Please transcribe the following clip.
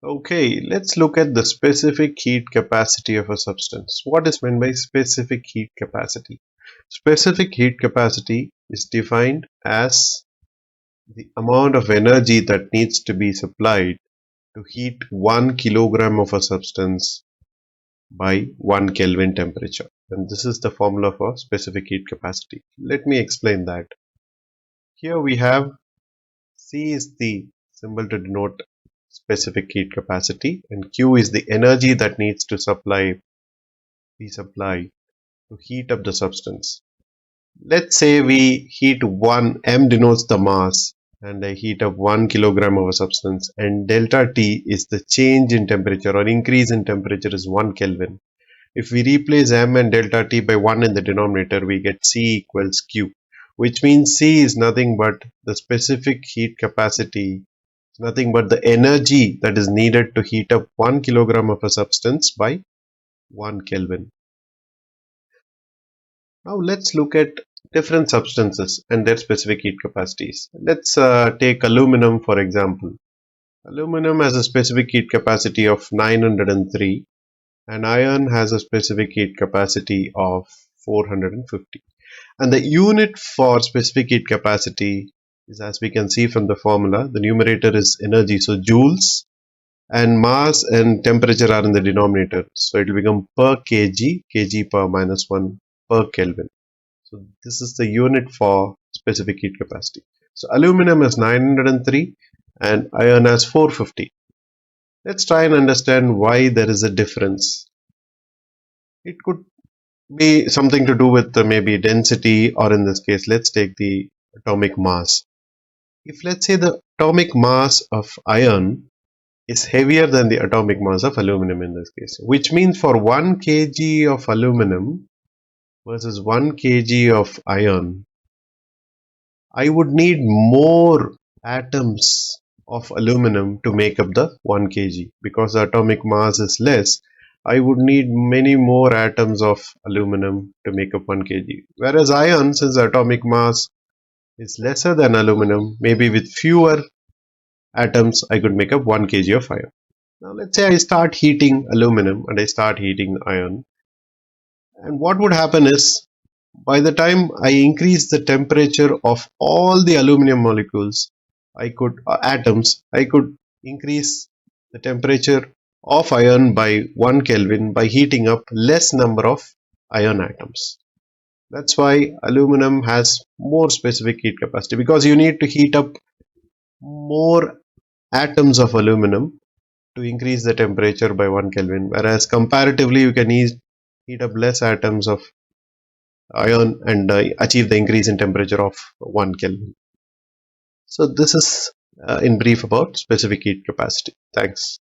Okay, let's look at the specific heat capacity of a substance. What is meant by specific heat capacity? Specific heat capacity is defined as the amount of energy that needs to be supplied to heat 1 kilogram of a substance by 1 Kelvin temperature. And this is the formula for specific heat capacity. Let me explain that. Here we have C is the symbol to denote specific heat capacity, and Q is the energy that needs to be supplied to heat up the substance. Let's say we heat one, M denotes the mass, and I heat up 1 kilogram of a substance, and delta T is the change in temperature or increase in temperature is 1 Kelvin. If we replace M and delta T by 1 in the denominator, we get C equals Q, which means C is nothing but the specific heat capacity, nothing but the energy that is needed to heat up 1 kilogram of a substance by 1 Kelvin. Now let's look at different substances and their specific heat capacities. Let's take aluminum for example. Aluminum has a specific heat capacity of 903 and iron has a specific heat capacity of 450. And the unit for specific heat capacity is, as we can see from the formula, the numerator is energy, so joules, and mass and temperature are in the denominator, so it will become per kg per minus 1 per Kelvin. So this is the unit for specific heat capacity. So aluminum is 903 and iron has 450. Let's try and understand why there is a difference. It could be something to do with maybe density, or in this case let's take the atomic mass. If let's say the atomic mass of iron is heavier than the atomic mass of aluminum in this case, which means for 1 kg of aluminum versus 1 kg of iron, I would need more atoms of aluminum to make up the 1 kg. Because the atomic mass is less, I would need many more atoms of aluminum to make up 1 kg. Whereas iron, since the atomic mass is lesser than aluminum, maybe with fewer atoms I could make up 1 kg of iron. Now let's say I start heating aluminum and I start heating iron, and what would happen is, by the time I increase the temperature of all the aluminum molecules, I could increase the temperature of iron by 1 Kelvin by heating up less number of iron atoms. That's why aluminum has more specific heat capacity, because you need to heat up more atoms of aluminum to increase the temperature by 1 Kelvin, whereas comparatively you can heat up less atoms of iron and achieve the increase in temperature of 1 Kelvin. So this is in brief about specific heat capacity. Thanks.